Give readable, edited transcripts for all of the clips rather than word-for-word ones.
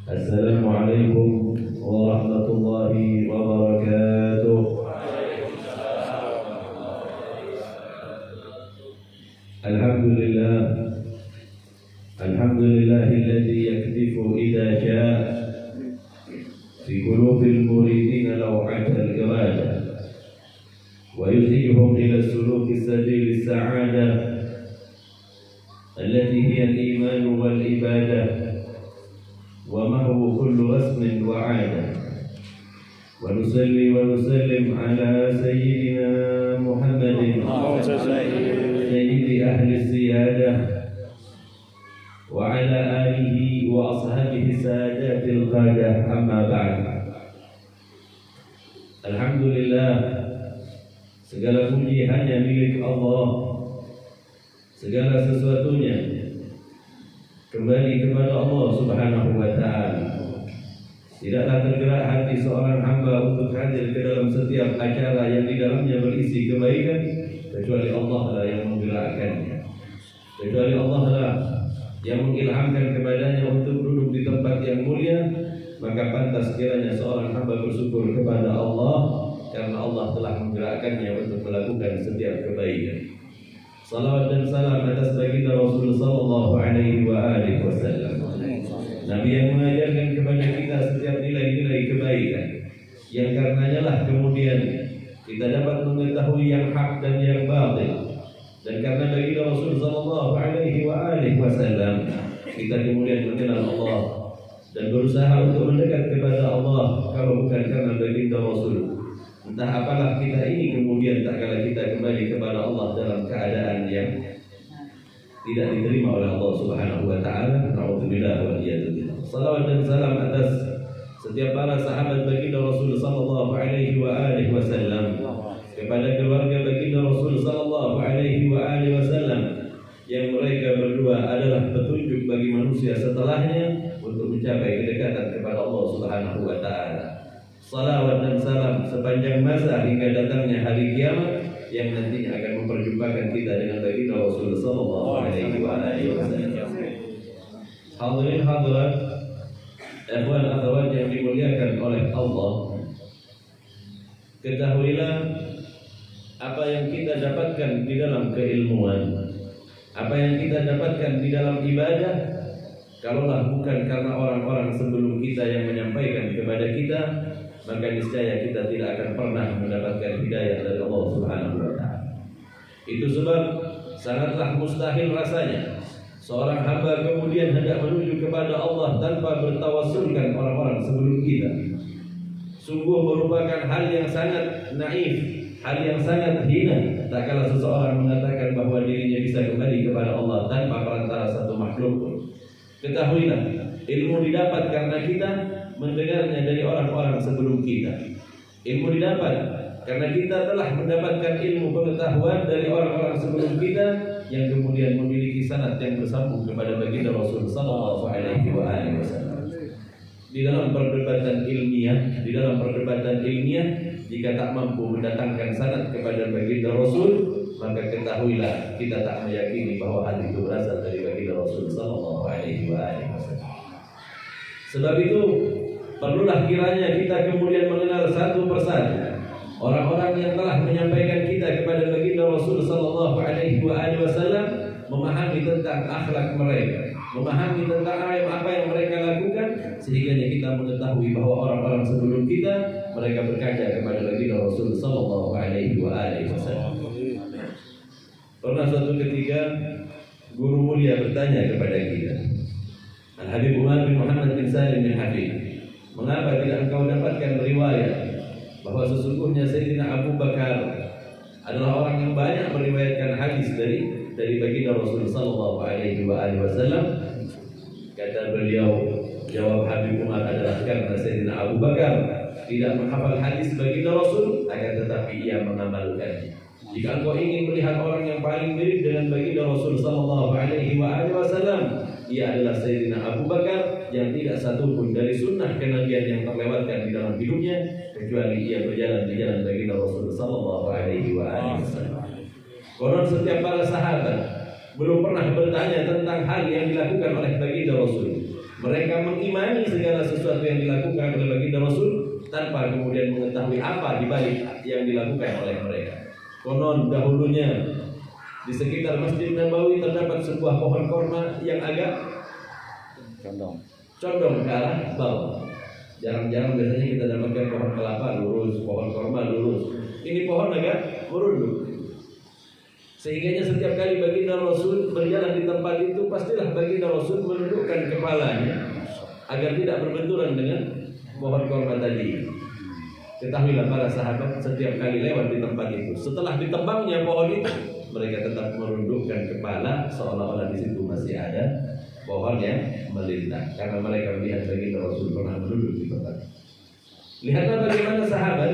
Assalamualaikum warahmatullahi wabarakatuh. Alhamdulillah, alhamdulillahilladzi yakdifu idza jaa fi qulubil muridin law'atal irada wa yudhibuhum ila suluki sabili sa'adah التي هي الإيمان والإبادة ومحو كل رسم وعادة ونصلي ونسلم على سيدنا محمد سيد أهل السيادة وعلى آله وأصحابه سادات القادة أما بعد. Alhamdulillah, segala puji hanya milik Allah. Segala sesuatunya kembali kepada Allah Subhanahu wa ta'ala. Tidaklah tergerak hati seorang hamba untuk hadir ke dalam setiap acara yang di dalamnya berisi kebaikan kecuali Allah lah yang menggerakkannya, kecuali Allah lah yang mengilhamkan kepadanya untuk duduk di tempat yang mulia. Maka pantas kiranya seorang hamba bersyukur kepada Allah karena Allah telah menggerakkannya untuk melakukan setiap kebaikan. Salawat dan salam atas baginda Rasul sallallahu alaihi wa alihi wasallam, Nabi yang mengajarkan kepada kita setiap nilai-nilai kebaikan, yang karenanya lah kemudian kita dapat mengetahui yang hak dan yang batil. Dan karena baginda Rasul sallallahu alaihi wa alihi wasallam kita kemudian mengenal Allah dan berusaha untuk mendekat kepada Allah. Kalau bukan karena baginda Rasul, entah apalah kita ini kemudian tak kala kita kembali kepada Allah dalam keadaan yang tidak diterima oleh Allah Subhanahu wa ta'ala. Na'udzubillah wa iyyadubillah. Salawat dan salam atas setiap para sahabat baginda Rasul sallallahu alaihi wa alihi wasallam, kepada keluarga baginda Rasul sallallahu alaihi wa alihi wasallam yang mereka berdua adalah petunjuk bagi manusia setelahnya untuk mencapai kedekatan kepada Allah Subhanahu wa ta'ala. Salawat dan salam sepanjang masa hingga datangnya hari kiamat yang nantinya akan memperjumpakan kita dengan baginda Rasul sallallahu alaihi wasallam. Hadirin hadirat, ikhwan akhwat yang dimuliakan oleh Allah, ketahuilah apa yang kita dapatkan di dalam keilmuan, apa yang kita dapatkan di dalam ibadah, kalaulah bukan karena orang-orang sebelum kita yang menyampaikan kepada kita, maka niscaya kita tidak akan pernah mendapatkan hidayah dari Allah Subhanahu wa ta'ala. Itu sebab sangatlah mustahil rasanya seorang hamba kemudian hendak menuju kepada Allah tanpa bertawassulkan orang-orang sebelum kita. Sungguh merupakan hal yang sangat naif, hal yang sangat hina tak kala seseorang mengatakan bahwa dirinya bisa kembali kepada Allah tanpa perantara satu makhluk pun. Ketahuilah, ilmu didapat karena kita mendengarnya dari orang-orang sebelum kita. Ilmu didapat karena kita telah mendapatkan ilmu pengetahuan dari orang-orang sebelum kita yang kemudian memiliki sanad yang bersambung kepada baginda Rasul sallallahu alaihi wasallam. Di dalam perdebatan ilmiah, jika tak mampu mendatangkan sanad kepada baginda Rasul, maka ketahuilah kita tak meyakini bahwa hal itu berasal dari baginda Rasul sallallahu alaihi wasallam. Sebab itu perlulah kiranya kita kemudian mengenal satu persatu orang-orang yang telah menyampaikan kita kepada baginda Rasul sallallahu alaihi wasallam, memahami tentang akhlak mereka, memahami tentang apa yang mereka lakukan, sehingga kita mengetahui bahwa orang-orang sebelum kita mereka berkaca kepada baginda Rasul sallallahu alaihi wasallam. Pernah suatu ketika guru mulia bertanya kepada kita, Al-Habib Umar bin Muhammad bin Salim bin Habib, mengapa tidak engkau dapatkan riwayat bahwa sesungguhnya Sayyidina Abu Bakar adalah orang yang banyak meriwayatkan hadis dari baginda Rasul sallallahu alaihi wasallam? Kata beliau, jawab Habib Umar adalah karena Sayyidina Abu Bakar tidak menghafal hadis baginda Rasul, akan tetapi ia mengamalkannya. Jika engkau ingin melihat orang yang paling mirip dengan baginda Rasul sallallahu alaihi wasallam, ia adalah Sayyidina Abu Bakar yang tidak satupun dari sunnah kenabian yang terlewatkan di dalam hidupnya kecuali ia berjalan di jalan baginda Rasul sallallahu alaihi wasallam. Konon setiap para sahabat belum pernah bertanya tentang hal yang dilakukan oleh baginda Rasul. Mereka mengimani segala sesuatu yang dilakukan oleh baginda Rasul tanpa kemudian mengetahui apa di balik yang dilakukan oleh mereka. Konon dahulunya di sekitar Masjid Nabawi terdapat sebuah pohon korma yang agak condong ke arah bawah. Jarang-jarang biasanya kita dapatkan pohon kelapa lurus, pohon korma lurus. Ini pohon agak merunduk. Sehingga setiap kali baginda Rasul berjalan di tempat itu, pastilah baginda Rasul menundukkan kepalanya agar tidak berbenturan dengan pohon korma tadi. Ketahuilah para sahabat, setiap kali lewat di tempat itu, setelah ditebangnya pohon itu, mereka tetap merundukkan kepala seolah-olah di situ masih ada pohon yang melintang, karena mereka melihat baginda Rasul pernah menunduk di tempat. Lihatlah bagaimana sahabat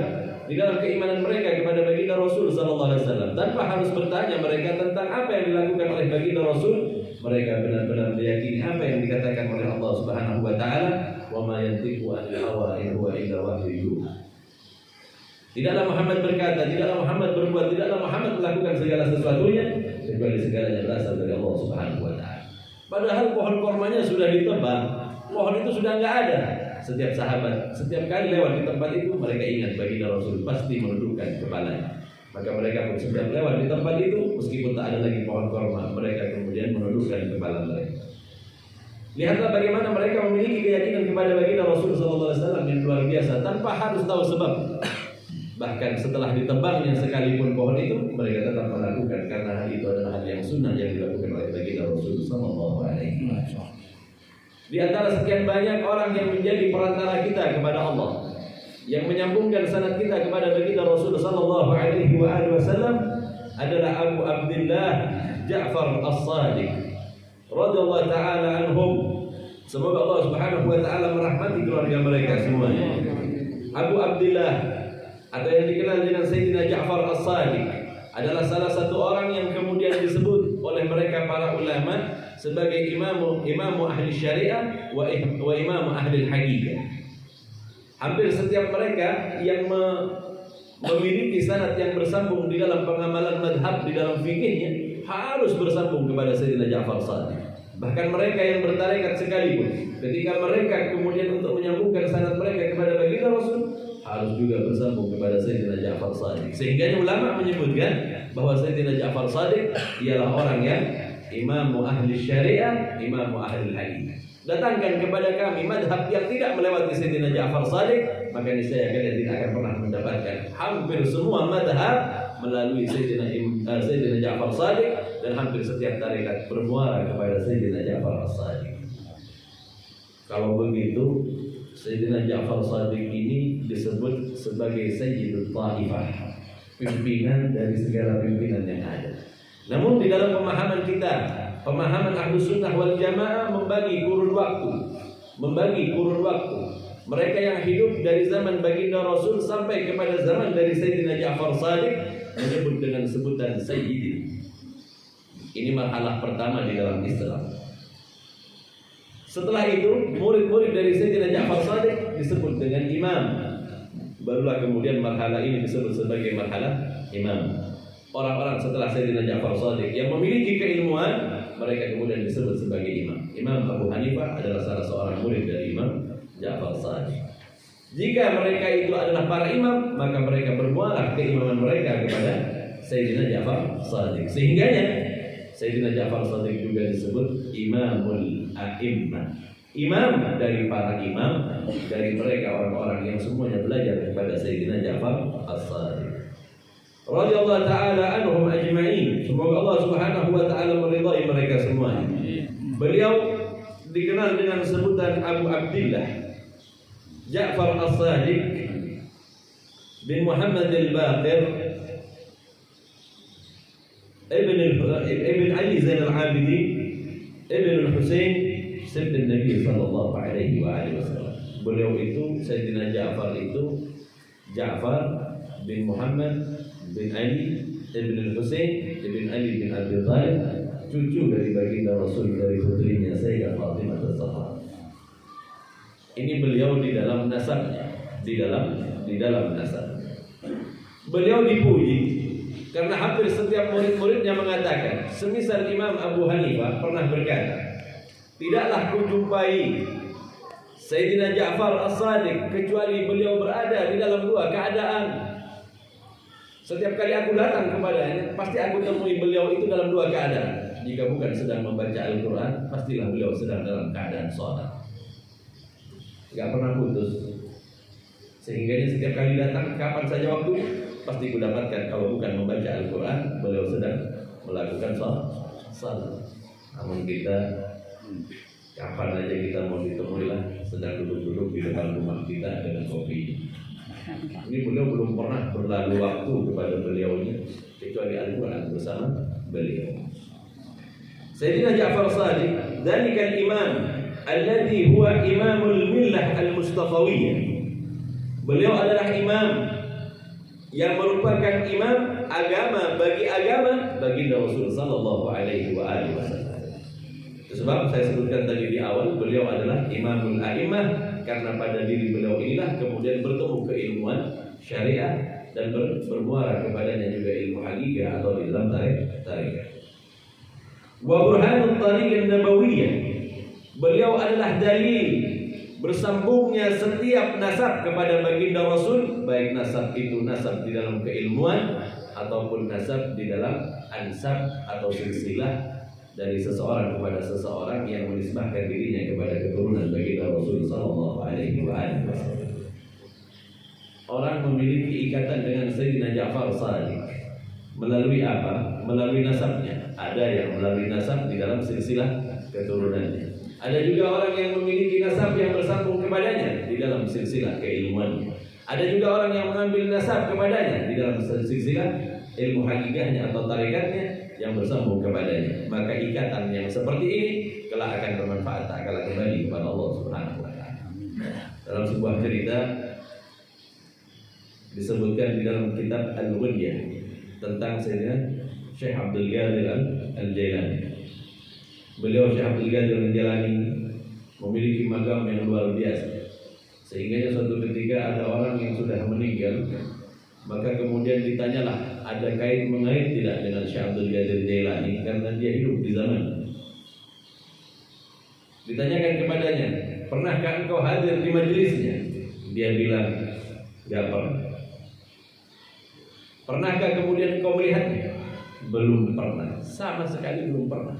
di dalam keimanan mereka kepada baginda Rasul sallallahu alaihi wasallam, tanpa harus bertanya mereka tentang apa yang dilakukan oleh baginda Rasul, mereka benar-benar meyakini apa yang dikatakan oleh Allah Subhanahu wa taala, "Wa ma yantiqu 'anil hawa in huwa illa wahyu." Tidaklah Muhammad berkata, tidaklah Muhammad berbuat, tidaklah Muhammad melakukan segala sesuatunya kecuali segalanya berasal dari Allah Subhanahu wa taala. Padahal pohon kormanya sudah ditebang, pohon itu sudah nggak ada. Setiap sahabat, setiap kali lewat di tempat itu, mereka ingat baginda Rasul pasti menundukkan kepalanya. Maka mereka pun setiap lewat di tempat itu, meskipun tak ada lagi pohon korma, mereka kemudian menundukkan kepala mereka. Lihatlah bagaimana mereka memiliki keyakinan kepada baginda Rasul SAW yang luar biasa, tanpa harus tahu sebab. Bahkan setelah ditebangnya sekalipun pohon itu, mereka tetap melakukan karena hal itu adalah hal yang sunnah yang dilakukan oleh baginda Rasul sallallahu alaihi wasallam. Di antara sekian banyak orang yang menjadi perantara kita kepada Allah, yang menyambungkan sanad kita kepada baginda Rasul sallallahu alaihi wasallam adalah Abu Abdullah Ja'far As-Shadiq radhiyallahu taala anhum. Semoga Allah Subhanahu wa taala merahmati keluarga mereka semuanya. Abu Abdullah atau yang dikenal dengan Sayyidina Ja'far As-Shadiq adalah salah satu orang yang kemudian disebut oleh mereka para ulama sebagai imamu ahli syariah wa imamu ahli haqiqah. Hampir setiap mereka yang memiliki sanad yang bersambung di dalam pengamalan madhab, di dalam fikihnya, harus bersambung kepada Sayyidina Ja'far As-Shadiq. Bahkan mereka yang bertarekat sekalipun, ketika mereka kemudian untuk menyambungkan sanad mereka kepada baginda Rasul, harus juga bersambung kepada Sayyidina Ja'far Shadiq. Sehingga ulama menyebutkan bahwa Sayyidina Ja'far Shadiq ialah orang yang imamu ahli syariah, imamu ahli hadis. Datangkan kepada kami madhab yang tidak melewati Sayyidina Ja'far Shadiq, maka niscaya kalian tidak akan pernah mendapatkan. Hampir semua madhab melalui Sayyidina Ja'far Shadiq, dan hampir setiap tarekat bermuara kepada Sayyidina Ja'far As-Shadiq. Kalau begitu, Sayyidina Ja'far Shadiq ini disebut sebagai Sayyidul Ta'ifah, pimpinan dari segala pimpinan yang ada. Namun di dalam pemahaman kita, pemahaman Ahlus Sunnah wal Jamaah membagi kurun waktu. Mereka yang hidup dari zaman baginda Rasul sampai kepada zaman dari Sayyidina Ja'far Shadiq menyebut dengan sebutan Sayyidin. Ini marhalah pertama di dalam Islam. Setelah itu, murid-murid dari Sayyidina Ja'far Shadiq disebut dengan imam. Barulah kemudian marhalah ini disebut sebagai marhalah imam. Orang-orang setelah Sayyidina Ja'far Shadiq yang memiliki keilmuan, mereka kemudian disebut sebagai imam. Imam Abu Hanifah adalah salah seorang murid dari Imam Ja'far Shadiq. Jika mereka itu adalah para imam, maka mereka bermuara keimaman mereka kepada Sayyidina Ja'far Shadiq. Sehingganya Sayyidina Ja'far Shadiq juga disebut Imamul A'immah, imam dari para imam, dari mereka orang-orang yang semuanya belajar kepada Sayyidina Ja'far As-Shadiq radhiyallahu ta'ala anhum ajma'in. Semoga Allah Subhanahu wa ta'ala meridai mereka semuanya. Beliau dikenal dengan sebutan Abu Abdullah Ja'far As-Shadiq bin Muhammad al-Baqir Ibn Ali Zain al-Abidin Ibn al-Husain Sayyid Nabi sallallahu alaihi wasallam. Beliau itu Sayyidina Ja'far itu Ja'far bin Muhammad bin Ali Ibn al-Husain Ibn Ali bin Abi Thalib, cucu dari baginda Rasul, dari putrinya Sayyidah Fatimah Az-Zahra. Ini beliau di dalam nasabnya, di dalam nasab. Beliau dipuji Karena hampir setiap murid-muridnya mengatakan, semisal Imam Abu Hanifah pernah berkata, tidaklah kujumpai Sayyidina Ja'far As-Sadiq kecuali beliau berada di dalam dua keadaan. Setiap kali aku datang kepadanya, pasti aku temui beliau itu dalam dua keadaan. Jika bukan sedang membaca Al-Quran, pastilah beliau sedang dalam keadaan sholat. Gak pernah putus. Sehingga dia setiap kali datang, kapan saja waktu, pasti ku dapatkan kalau bukan membaca Al-Quran, beliau sedang melakukan sholat. Namun kita, kapan aja kita mau ditemui lah, sedang duduk-duduk di depan rumah kita dengan kopi. Ini beliau belum pernah berlalu waktu kepada beliaunya kecuali Al-Quran bersama beliau. Sayyidina Ja'far Shadiq, dzalikal imam alladhi huwa imamul millah al-Mustafawiyyah. Beliau adalah imam yang merupakan imam agama baginda Rasul sallallahu alaihi wasallam. Sebab saya sebutkan tadi di awal, beliau adalah imamul a'immah karena pada diri beliau inilah kemudian bertemu keilmuan syariah dan bermuara kepadanya juga ilmu hakikat atau di dalam tarekat. Wa burhanut tariqan nabawiyyah. Beliau adalah dalil bersambungnya setiap nasab kepada baginda Rasul, baik nasab itu nasab di dalam keilmuan ataupun nasab di dalam ansab atau silsilah dari seseorang kepada seseorang yang menisbahkan dirinya kepada keturunan baginda Rasul sallallahu alaihi wasallam. Orang memiliki ikatan dengan Sayyidina Ja'far Shadiq melalui apa? Melalui nasabnya. Ada yang melalui nasab di dalam silsilah keturunannya. Ada juga orang yang memiliki nasab yang bersambung kepadanya di dalam silsilah keilmuannya. Ada juga orang yang mengambil nasab kepadanya di dalam silsilah ilmu hakikatnya atau tarikatnya yang bersambung kepadanya. Maka ikatan yang seperti ini kelak akan bermanfaat tak kalah kembali kepada Allah Subhanahu wa taala. Dalam sebuah cerita disebutkan di dalam kitab Al-Ghunyah tentang Sayyidina Syekh Abdul Qadir Al-Jailani. Beliau Syekh Abdul Qadir Al-Jailani memiliki magam yang luar biasa. Sehingga suatu ketika ada orang yang sudah meninggal, maka kemudian ditanyalah, ada kait mengait tidak dengan Syekh Abdul Qadir Jailani karena dia hidup di zaman. Ditanyakan kepadanya, pernahkah engkau hadir di majelisnya? Dia bilang, tidak pernah. Pernahkah kemudian engkau melihatnya? Belum pernah, sama sekali belum pernah.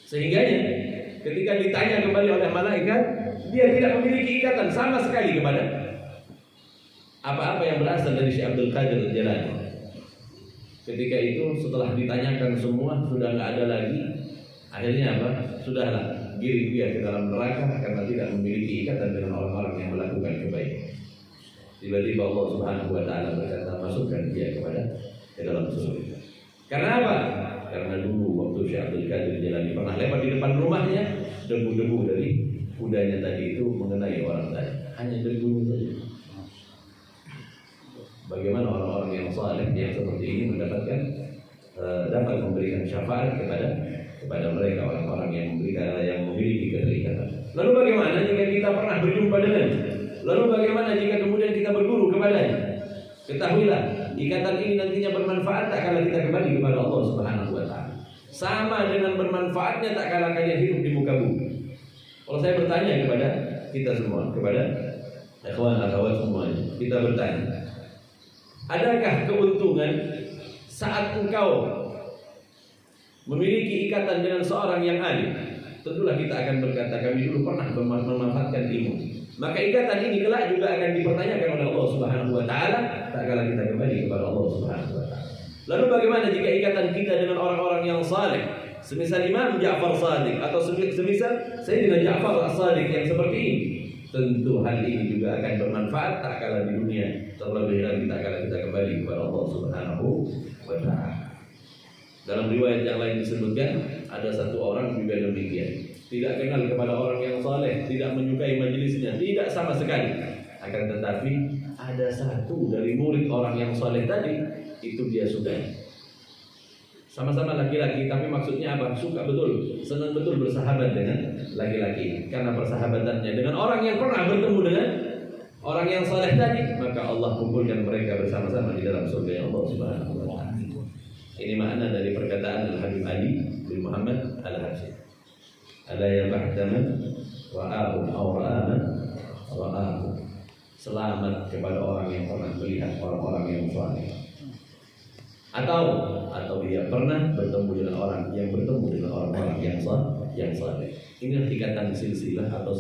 Sehingga ketika ditanya kembali oleh malaikat, dia tidak memiliki ikatan sama sekali kepada apa-apa yang berasal dari Syekh Abdul Qadir Al-Jailani. Ketika itu setelah ditanyakan semua sudah nggak ada lagi. Akhirnya apa? Sudahlah, giring dia ke dalam neraka karena tidak memiliki ikatan dengan orang-orang yang melakukan kebaikan. Tiba-tiba Allah Subhanahu wa taala berkata, masukkan dia ke dalam surga. Karena apa? Karena dulu waktu Syekh Abdul Qadir Jailani pernah lewat di depan rumahnya, debu-debu dari kudanya tadi itu mengenai orang tadi. Hanya debu saja. Bagaimana orang-orang yang saleh yang seperti ini mendapatkan dapat memberikan syafaat kepada mereka, orang-orang yang memiliki keterikatan. Lalu bagaimana jika kita pernah berjumpa dengannya? Lalu bagaimana jika kemudian kita berguru kepadanya? Ketahuilah, ikatan ini nantinya bermanfaat tak kala kita kembali kepada Allah Subhanahu wa taala. Sama dengan bermanfaatnya tak kala kalian hidup di muka bumi. Kalau saya bertanya kepada kita semua, kepada ikhwan akhwat semuanya, kita bertanya, adakah keuntungan saat engkau memiliki ikatan dengan seorang yang alim? Tentulah kita akan berkata, kami dulu pernah memanfaatkan ilmu. Maka ikatan ini kelak juga akan dipertanyakan oleh Allah Subhanahu wa taala tak kala kita kembali kepada Allah Subhanahu wa taala. Lalu bagaimana jika ikatan kita dengan orang-orang yang saleh, semisal Imam Ja'far Shadiq atau semisal Sayyidina Ja'far As-Shadiq yang seperti ini? Tentu hal ini juga akan bermanfaat tak kala di dunia, terlebih lagi tak kala kita kembali kepada Allah Subhanahu wa taala. Dalam riwayat yang lain disebutkan ada satu orang juga demikian, tidak kenal kepada orang yang saleh, tidak menyukai majelisnya, tidak sama sekali. Akan tetapi ada satu dari murid orang yang saleh tadi, itu dia sukai. Sama-sama laki-laki, tapi maksudnya apa? Suka betul, senang betul bersahabat dengan laki-laki karena persahabatannya dengan orang yang pernah bertemu dengan orang yang saleh tadi, maka Allah kumpulkan mereka bersama-sama di dalam surga Allah Subhanahu wa taala. Ini makna dari perkataan Al-Habib Ali bin Muhammad Al-Hashim. Ala ya bahdaman wa'ahu awra'aman ra'ahu. Selamat kepada orang yang pernah melihat orang-orang yang saleh. Atau dia pernah bertemu dengan orang yang bertemu dengan orang-orang yang saleh. Ini tingkatan silsilah atau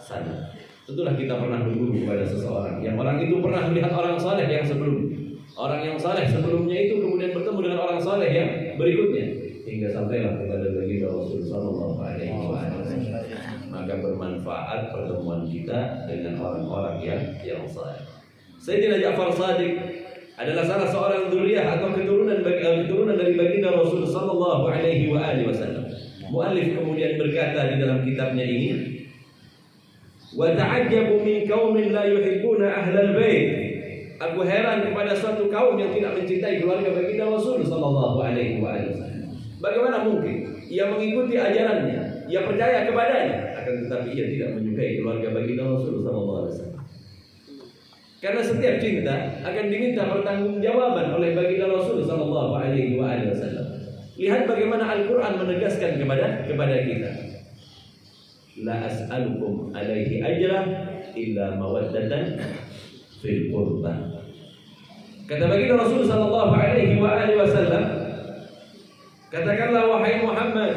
sanad. Tentulah kita pernah berguru kepada seseorang yang orang itu pernah melihat orang saleh yang sebelumnya. Orang yang saleh sebelumnya itu kemudian bertemu dengan orang saleh yang berikutnya hingga sampailah kepada baginda Rasul sallallahu alaihi wasallam. Maka bermanfaat pertemuan kita dengan orang-orang yang saleh. Sayyidina Ja'far Shadiq adalah salah seorang dzurriyyah atau keturunan dari baginda Rasul sallallahu alaihi wasallam. Muallif kemudian berkata di dalam kitabnya ini, wa ta'ajjabu min qaumin la yuhibbuna ahlal bait. Aku heran kepada suatu kaum yang tidak mencintai keluarga baginda Rasul sallallahu alaihi wasallam. Bagaimana mungkin ia mengikuti ajarannya, ia percaya kepadanya, akan tetapi ia tidak menyukai keluarga baginda Rasul sallallahu alaihi wasallam. Karena setiap cinta akan diminta pertanggungjawaban oleh baginda Rasul sallallahu alaihi wasallam. Lihat bagaimana Al-Qur'an menegaskan kepada kita. La as'alukum alaihi ajra illa mawaddatan fil qurba. Kata baginda Rasul sallallahu alaihi wasallam, katakanlah wahai Muhammad,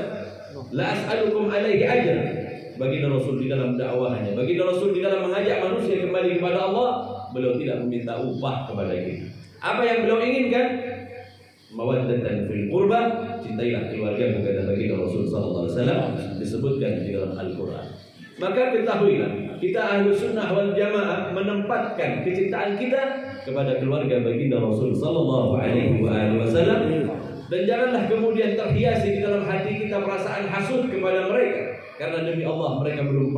la as'alukum alaihi ajra. Baginda Rasul di dalam dakwahnya, baginda Rasul di dalam mengajak manusia kembali kepada Allah, beliau tidak meminta upah kepada kita. Apa yang beliau inginkan? Mawaddatan fil qurba, cintailah keluarga, kata baginda Rasul sallallahu alaihi wasallam, disebutkan di dalam Al-Qur'an. Maka ketahuilah, kita ahlu sunnah wal jamaah menempatkan kecintaan kita kepada keluarga baginda Rasul sallallahu alaihi wasallam, dan janganlah kemudian terhiasi di dalam hati kita perasaan hasud kepada mereka, karena demi Allah mereka belum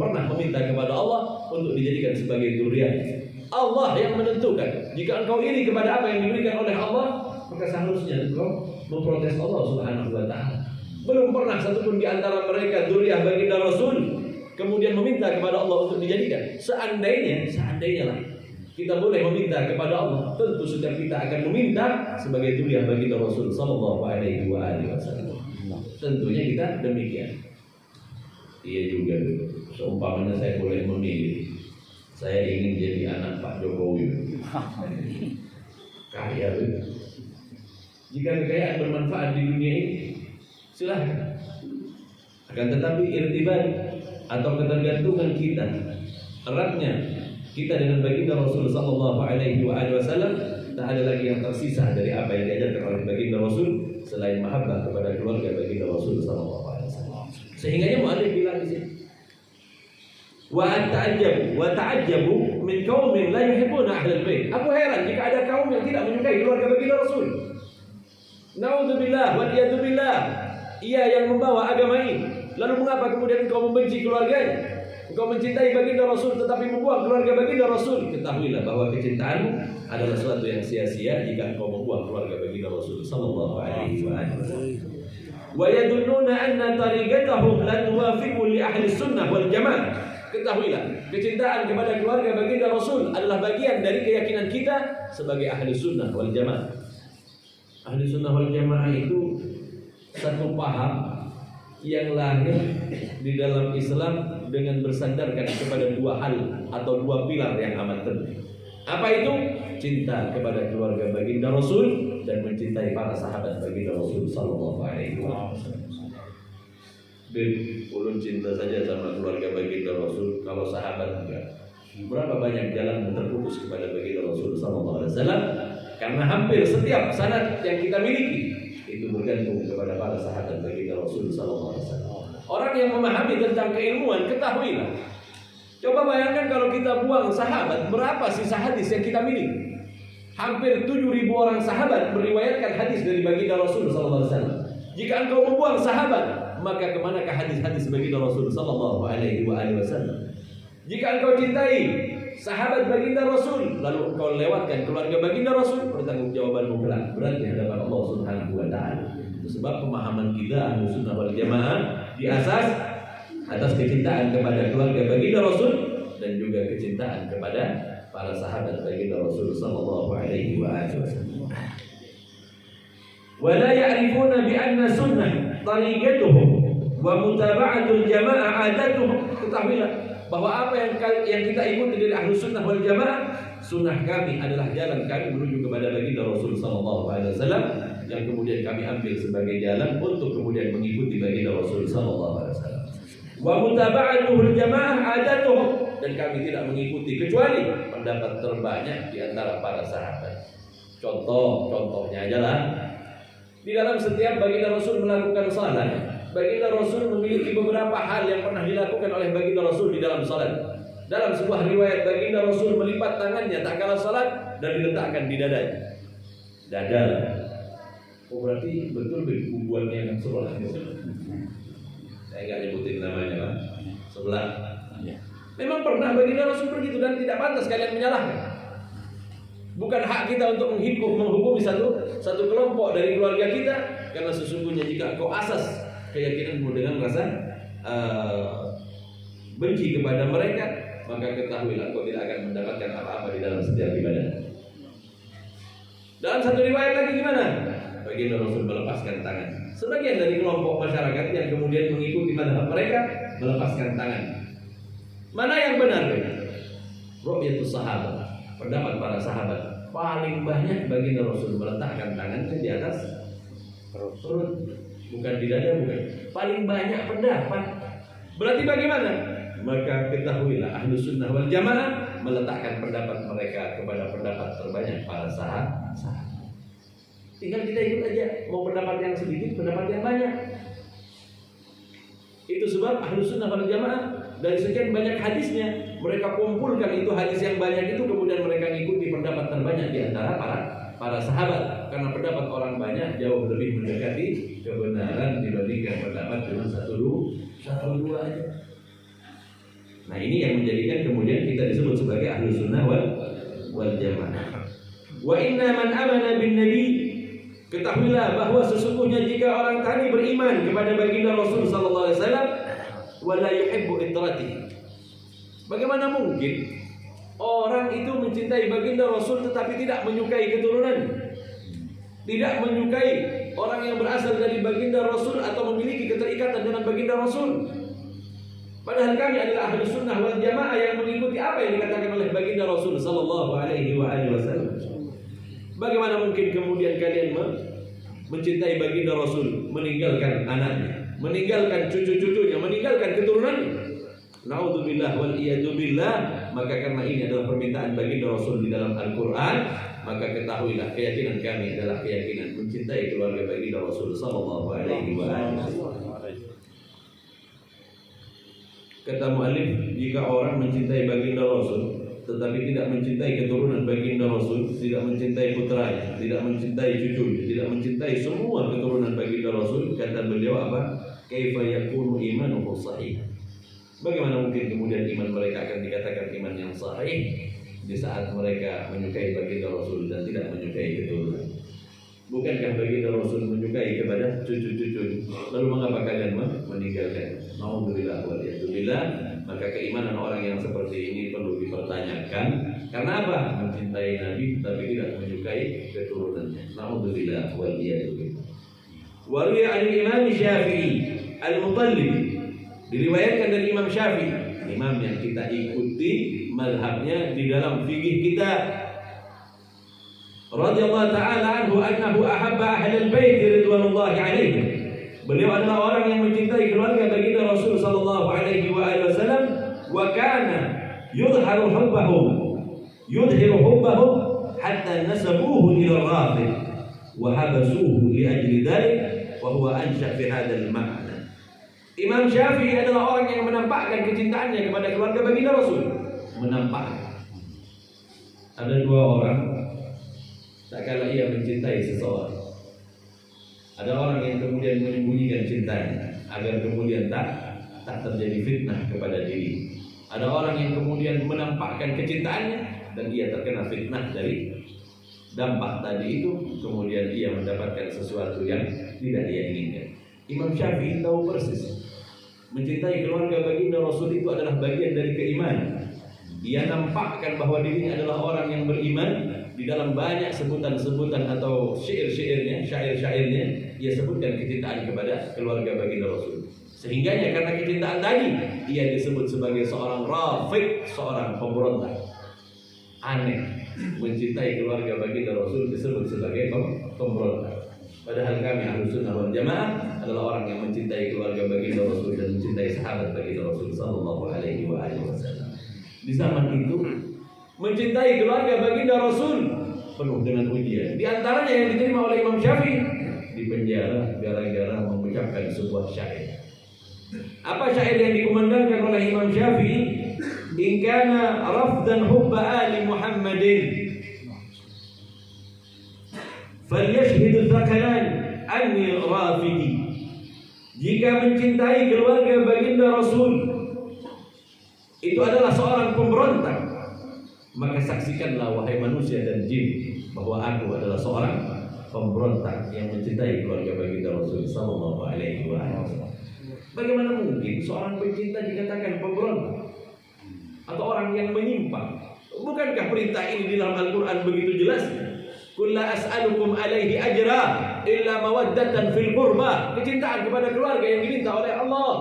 pernah meminta kepada Allah untuk dijadikan sebagai dzurriyyah. Allah yang menentukan. Jika engkau iri kepada apa yang diberikan oleh Allah, maka seharusnya engkau memprotes Allah Subhanahu wa taala. Belum pernah satupun di antara mereka dzurriyyah baginda Rasul kemudian meminta kepada Allah untuk dijadikan. Seandainya lah kita boleh meminta kepada Allah, tentu setiap kita akan meminta sebagai dzurriyyah baginda Rasul sallallahu alaihi wasallam. Tentunya kita demikian. Iya juga. Seumpamanya saya boleh memilih, saya ingin jadi anak Pak Jokowi. Kaya. Jika kekayaan bermanfaat di dunia ini, silahkan. Akan tetapi irtibat atau ketergantungan kita, eratnya kita dengan baginda Rasul sallallahu alaihi wasallam, tak ada lagi yang tersisa dari apa yang diajarkan oleh baginda Rasul selain mahabbah kepada keluarga baginda Rasul sallallahu alaihi wasallam. Sehingganya muallif bilang di sini, wa ta'ajjabu min qaumin la yuhibbuna ahlal bait. Aku heran jika ada kaum yang tidak menyukai keluarga baginda Rasul. Naudzubillah wa iyadzubillah. Ia yang membawa agama ini. Lalu mengapa kemudian engkau membenci keluarganya? Engkau mencintai baginda Rasul tetapi membuang keluarga baginda Rasul. Ketahuilah bahwa kecintaanmu adalah sesuatu yang sia-sia jika engkau membuang keluarga baginda Rasul sallallahu alaihi wasallam. Wa yadulluna anna tariqatahum la tuwafiqu li ahli sunnah wal jamaah. Ketahuilah, kecintaan kepada keluarga baginda Rasul adalah bagian dari keyakinan kita sebagai ahli sunnah wal jamaah. Ahli sunnah wal jamaah itu satu paham yang lahir di dalam Islam dengan bersandarkan kepada dua hal atau dua pilar yang amat penting. Apa itu? Cinta kepada keluarga baginda Rasul dan mencintai para sahabat baginda Rasul sallallahu alaihi wasallam. Ulun cinta saja sama keluarga baginda Rasul, kalau sahabat enggak. Berapa banyak jalan terputus kepada baginda Rasul sallallahu alaihi wasallam karena hampir setiap sanad yang kita miliki itu bergantung kepada para sahabat baginda Rasul sallallahu alaihi wasallam. Orang yang memahami tentang keilmuan, ketahuilah. Coba bayangkan kalau kita buang sahabat, berapa sisa hadis yang kita miliki? Hampir 7.000 orang sahabat meriwayatkan hadis dari baginda Rasul sallallahu alaihi wasallam. Jika engkau membuang sahabat, maka kemanakah hadis-hadis baginda Rasul sallallahu alaihi wasallam? Jika engkau cintai sahabat baginda Rasul, lalu engkau lewatkan keluarga baginda Rasul, pertanggungjawabanmu kelak berat di hadapan Allah Subhanahu wa taala. Sebab pemahaman kita ahlu sunnah wal jamaah diasas atas kecintaan kepada keluarga baginda Rasul dan juga kecintaan kepada para sahabat baginda Rasul sallallahu alaihi wasallam. Wa la ya'rifuna bi anna sunnah tariqatuhum wa mutaba'atul jamaah adatuhum. Ketahuilah bahwa apa yang kita ikuti dari Ahlus Sunnah wal Jamaah, sunnah kami adalah jalan kami menuju kepada baginda Rasul sallallahu alaihi wasallam, yang kemudian kami ambil sebagai jalan untuk kemudian mengikuti baginda Rasul sallallahu alaihi wasallam. Wa mutaba'atuhul jamaah adatuhum, dan kami tidak mengikuti kecuali pendapat terbanyak di antara para sahabat. Contohnya adalah di dalam setiap baginda Rasul melakukan salat, baginda Rasul memiliki beberapa hal yang pernah dilakukan oleh baginda Rasul di dalam salat. Dalam sebuah riwayat, baginda Rasul melipat tangannya tak kala salat dan diletakkan di dadanya. Dada. Oh, berarti betul hubungannya yang sebelah. Saya nggak nyebutin namanya, Pak. Sebelah. Memang pernah baginda Rasul begitu, dan tidak pantas kalian menyalahkan. Bukan hak kita untuk menghukumi satu kelompok dari keluarga kita, karena sesungguhnya jika kau asas keyakinanmu dengan rasa benci kepada mereka, maka ketahuilah kau tidak akan mendapatkan apa-apa di dalam setiap ibadah. Dalam satu riwayat lagi gimana? Baginda Rasul melepaskan tangan. Sebagian dari kelompok masyarakat yang kemudian mengikuti mazhab mereka melepaskan tangan. Mana yang benar? Ru'yatus sahabat, pendapat para sahabat. Paling banyak baginda Rasul meletakkan tangannya di atas perut, bukan di dada, bukan. Paling banyak pendapat. Berarti bagaimana? Maka ketahuilah Ahlus Sunnah wal Jamaah meletakkan pendapat mereka kepada pendapat terbanyak para sahabat. Tinggal kita ikut aja, mau pendapat yang sedikit, pendapat yang banyak. Itu sebab Ahlus Sunnah wal Jamaah dari sekian banyak hadisnya, mereka kumpulkan itu hadis yang banyak itu, kemudian mereka mengikuti pendapat terbanyak di antara para sahabat, karena pendapat orang banyak jauh lebih mendekati kebenaran dibandingkan pendapat cuma satu dua aja. Nah, ini yang menjadikan kemudian kita disebut sebagai Ahlus Sunnah wal Jamaah. Wa inna man amana bin nabi, ketahuilah bahwa sesungguhnya jika orang tadi beriman kepada baginda Rasul sallallahu alaihi wasallam, wala yuhibbu itrati. Bagaimana mungkin orang itu mencintai baginda Rasul tetapi tidak menyukai keturunan, tidak menyukai orang yang berasal dari baginda Rasul atau memiliki keterikatan dengan baginda Rasul? Padahal kami adalah Ahlus Sunnah wal Jamaah yang mengikuti apa yang dikatakan oleh baginda Rasul sallallahu alaihi wasallam. Bagaimana mungkin kemudian kalian mencintai baginda Rasul, meninggalkan anaknya, meninggalkan cucu-cucunya, meninggalkan keturunannya? Naudzubillah wal iyadzubillah. Maka karena ini adalah permintaan baginda Rasul di dalam Al-Quran, maka ketahuilah keyakinan kami adalah keyakinan mencintai keluarga baginda Rasul sallallahu alaihi wasallam. Kata mu'allif, jika orang mencintai baginda Rasul tetapi tidak mencintai keturunan baginda Rasul, tidak mencintai putranya, tidak mencintai cucunya, tidak mencintai semua keturunan baginda Rasul, kata beliau apa? Kaifa yakunu imanuhu sahih? Bagaimana mungkin kemudian iman mereka akan dikatakan iman yang sahih di saat mereka menyukai baginda Rasul dan tidak menyukai keturunan? Bukankah baginda Rasul menyukai kepada cucu-cucu? Lalu mengapa kalian meninggalkan? Naudzubillah wal iyadzubillah. Maka keimanan orang yang seperti ini perlu dipertanyakan. Karena apa? Mencintai Nabi tapi tidak menyukai keturunannya. Naudzubillah wal iyadzubillah. Wa riya al-Imam Syafi'i al-Mutallib, diriwayatkan dari Imam Syafi'i, imam yang kita ikuti mazhabnya di dalam fikih kita, radhiyallahu ta'ala anhu, annahu ahabba ahlal bait ridwanullahi alaihim. Beliau adalah orang yang mencintai keluarga baginda Rasul sallallahu alaihi wasallam, wa kana yudhiru hubbahum hatta nasabuhu ila Rafid wa habasuhu li ajli dhalik wa huwa ansha fi hadzal ma'na. Imam Syafi'i adalah orang yang menampakkan kecintaannya kepada keluarga baginda Rasul. Menampakkan. Ada dua orang tak kala ia mencintai seseorang. Ada orang yang kemudian menyembunyikan cintanya agar kemudian tak terjadi fitnah kepada diri. Ada orang yang kemudian menampakkan kecintaannya dan ia terkena fitnah dari dampak tadi itu, kemudian ia mendapatkan sesuatu yang tidak dia inginkan. Imam Syafi'i tahu persis mencintai keluarga baginda Rasul itu adalah bagian dari keimanan. Ia nampakkan bahwa dirinya adalah orang yang beriman. Di dalam banyak sebutan-sebutan atau syair-syairnya, ia sebutkan kecintaan kepada keluarga baginda Rasul. Sehingganya karena kecintaan tadi, ia disebut sebagai seorang rafid, seorang pemberontak. Aneh, mencintai keluarga baginda Rasul disebut sebagai pemberontak. Padahal kami Ahlussunnah wal Jamaah adalah orang yang mencintai keluarga baginda Rasul dan mencintai sahabat baginda Rasul sallallahu alaihi wasallam. Di zaman itu mencintai keluarga baginda Rasul penuh dengan ujian. Di antaranya yang diterima oleh Imam Syafi'i, di penjara gara-gara mengucapkan sebuah syair. Apa syair yang dikumandangkan oleh Imam Syafi'i? In kana rafdan hubba ali Muhammadin falyashhid dzakalan anni rafidi. Jika mencintai keluarga baginda Rasul itu adalah seorang pemberontak, maka saksikanlah wahai manusia dan jin bahwa aku adalah seorang pemberontak yang mencintai keluarga baginda Rasul sallallahu alaihi wasallam. Bagaimana mungkin seorang pencinta dikatakan pemberontak atau orang yang menyimpang? Bukankah perintah ini di dalam Al-Quran begitu jelas? Qul la as'alukum alaihi ajra illa mawaddatan fil qurba. Kecintaan kepada keluarga yang diminta oleh Allah.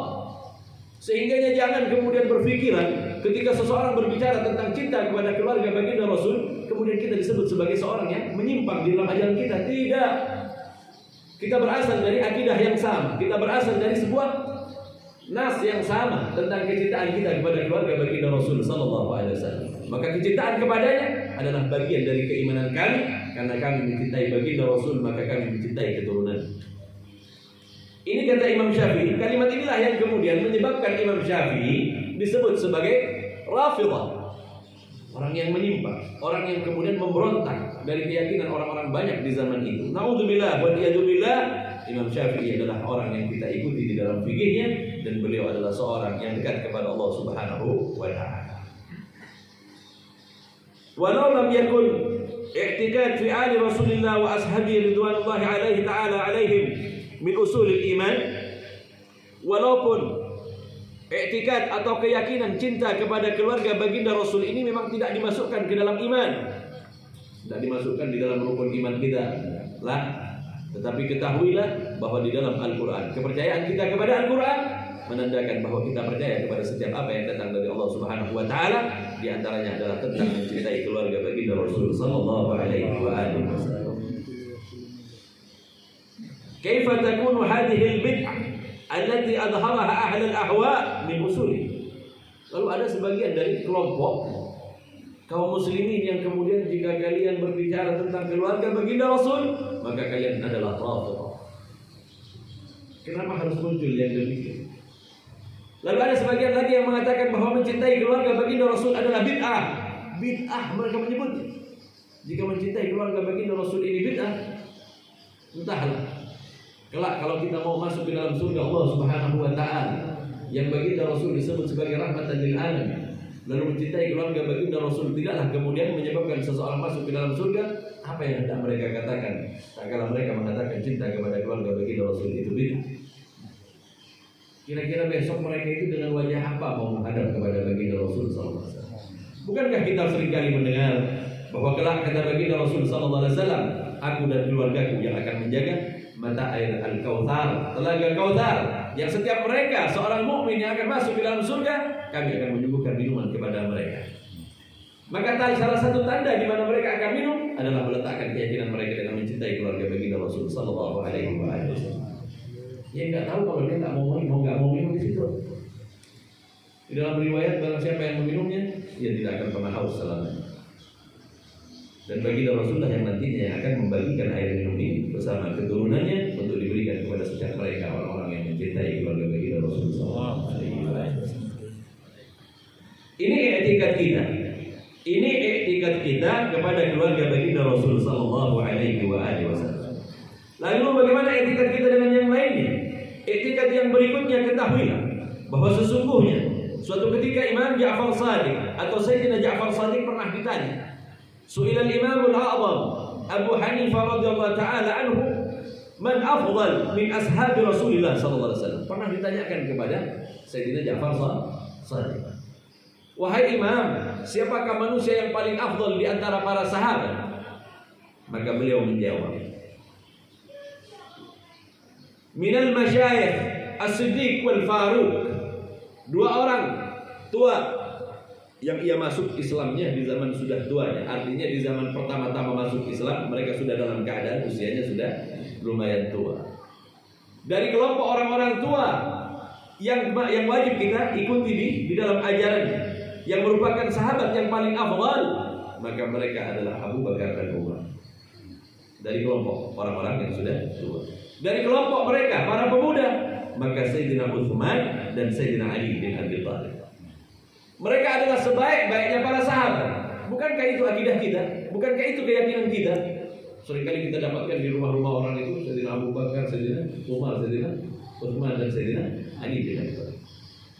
Sehingganya jangan kemudian berpikiran ketika seseorang berbicara tentang cinta kepada keluarga baginda Rasul, kemudian kita disebut sebagai seorang yang menyimpang di dalam ajaran kita. Tidak. Kita berasal dari akidah yang sama. Kita berasal dari sebuah nas yang sama tentang kecintaan kita kepada keluarga baginda Rasul sallallahu alaihi wasallam. Maka kecintaan kepadanya adalah bagian dari keimanan kami. Karena kami mencintai baginda Rasul, maka kami mencintai keturunan. Ini kata Imam Syafi'i. Kalimat inilah yang kemudian menyebabkan Imam Syafi'i disebut sebagai Rafidah, orang yang menyimpang, orang yang kemudian memberontak dari keyakinan orang-orang banyak di zaman itu. Naudzubillah wa iyadzubillah. Imam Syafi'i adalah orang yang kita ikuti di dalam fikihnya, dan beliau adalah seorang yang dekat kepada Allah Subhanahu wa taala. Walau lam yakun i'tikad fi ali Rasulillah wa ashabihi ridwanullahi alaihi ta'ala alaihim min usulil iman, walaupun i'tikad atau keyakinan cinta kepada keluarga baginda Rasul ini memang tidak dimasukkan ke dalam iman, tidak dimasukkan di dalam rukun iman kita lah. Tetapi ketahuilah bahwa di dalam Al-Quran, kepercayaan kita kepada Al-Quran menandakan bahwa kita percaya kepada setiap apa yang datang dari Allah Subhanahu wa taala. Di antaranya adalah tentang mencintai keluarga baginda Rasul sallallahu alaihi wasallam. Kaifa takunu hadhihi al-bid'ah allati adharaha ahlul ahwa min usuli. Lalu ada sebagian dari kelompok kaum muslimin yang kemudian jika kalian berbicara tentang keluarga baginda Rasul, maka kalian adalah Rafidah. Kenapa harus muncul yang demikian? Lalu ada sebagian lagi yang mengatakan bahwa mencintai keluarga baginda Rasul adalah bid'ah. Bid'ah mereka menyebutnya. Jika mencintai keluarga baginda Rasul ini bid'ah, entahlah. Kelak kalau kita mau masuk ke dalam surga Allah Subhanahu wa taala, yang baginda Rasul disebut sebagai rahmatan lil alamin, lalu mencintai keluarga baginda Rasul tidaklah kemudian menyebabkan seseorang masuk ke dalam surga, apa yang hendak mereka katakan? Tak kala mereka mengatakan cinta kepada keluarga baginda Rasul itu bid'ah. Kira-kira besok mereka itu dengan wajah apa mau menghadap kepada baginda Rasul sallallahu alaihi wasallam? Bukankah kita seringkali mendengar bahwa kelak kata baginda Rasul sallallahu alaihi wasallam, aku dan keluargaku yang akan menjaga mata air Al-Kautsar, telaga Kautsar, yang setiap mereka seorang mukmin yang akan masuk ke dalam surga, kami akan menyuguhkan minuman kepada mereka. Maka salah satu tanda di mana mereka akan minum adalah meletakkan keyakinan mereka dengan mencintai keluarga baginda Rasul sallallahu alaihi wasallam. Ya nggak tahu kalau dia nggak mau minum di situ. Di dalam riwayat barang siapa yang meminumnya, dia tidak akan pernah haus selamanya. Dan baginda Rasulullah yang nantinya akan membagikan air minum ini bersama keturunannya untuk diberikan kepada setiap mereka orang-orang yang mencintai keluarga baginda Rasulullah. Ini i'tikad kita. Ini i'tikad kita kepada keluarga baginda Rasul sallallahu alaihi wasallam. Lalu bagaimana i'tikad kita dengan yang lainnya? I'tikad yang berikutnya, ketahuilah bahwa sesungguhnya suatu ketika Imam Ja'far Shadiq atau Sayyidina Ja'far Shadiq pernah ditanya. Su'ila al-Imam al-A'zam Abu Hanifah radhiyallahu ta'ala anhu, man afdal min ashabi Rasulillah sallallahu alaihi wasallam. Pernah ditanyakan kepada Sayyidina Ja'far Shadiq, wahai imam, siapakah manusia yang paling afdal di antara para sahabat? Maka beliau menjawab, minal masyayikh as-siddiq wal faruq. Dua orang tua yang ia masuk Islamnya di zaman sudah tuanya. Artinya di zaman pertama-tama masuk Islam, mereka sudah dalam keadaan usianya sudah lumayan tua. Dari kelompok orang-orang tua yang wajib kita ikuti di dalam ajarannya, yang merupakan sahabat yang paling afdal, maka mereka adalah Abu Bakar dan Umar. Dari kelompok orang-orang yang sudah tua. Dari kelompok mereka para pemuda, maka Sayyidina Utsman dan Sayyidina Ali bin Abi Thalib. Mereka adalah sebaik-baiknya para sahabat. Bukankah itu akidah kita? Bukankah itu keyakinan kita? Seringkali kita dapatkan di rumah-rumah orang itu Sayyidina Abu Bakar, Sayyidina Umar, Sayyidina Utsman dan Sayyidina Ali bin Abi Thalib.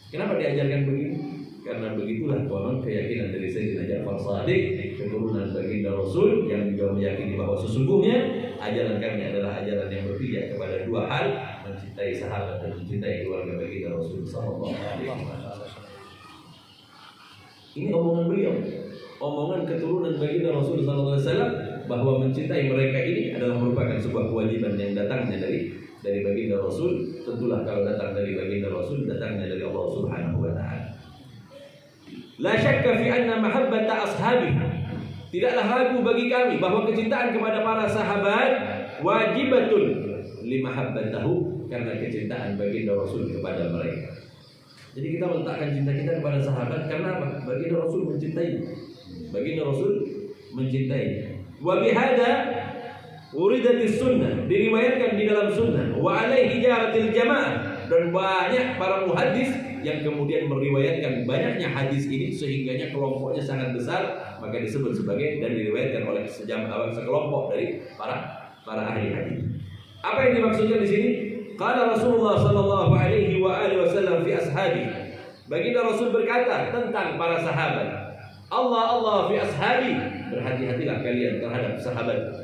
Kenapa diajarkan begitu? Karena begitulah konon keyakinan dari Sayyidina Ja'far Shadiq, keturunan baginda Rasul, yang juga meyakini bahwa sesungguhnya ajaran kami adalah ajaran yang berpijak kepada dua hal, mencintai sahabat dan mencintai keluarga baginda Rasul sallallahu alaihi wasallam. Ini omongan beliau, omongan keturunan baginda Rasul sallallahu alaihi wasallam, bahwa mencintai mereka ini adalah merupakan sebuah kewajiban yang datangnya dari baginda Rasul. Tentulah kalau datang dari baginda Rasul, datangnya dari Allah Subhanahu wa taala. La syakka fi anna mahabbata ashabi. Tidaklah ragu bagi kami bahwa kecintaan kepada para sahabat wajibatun limahabbatahu, karena kecintaan baginda Rasul kepada mereka. Jadi kita meletakkan cinta kita kepada sahabat karena apa? Baginda Rasul mencintai. Baginda Rasul mencintai. Wa bihadza uridatis sunnah, diriwayatkan di dalam sunnah. Wa alaihi jaratil jamaah, dan banyak para muhaddis yang kemudian meriwayatkan banyaknya hadis ini sehingganya kelompoknya sangat besar, maka disebut sebagai dan diriwayatkan oleh sekelompok dari para ahli hadis. Apa yang dimaksudkan di sini? Qala Rasulullah sallallahu alaihi wa alihi wasallam fi ashabi. Baginda Rasul berkata tentang para sahabat, Allah fi ashabi, berhati-hatilah kalian terhadap sahabat.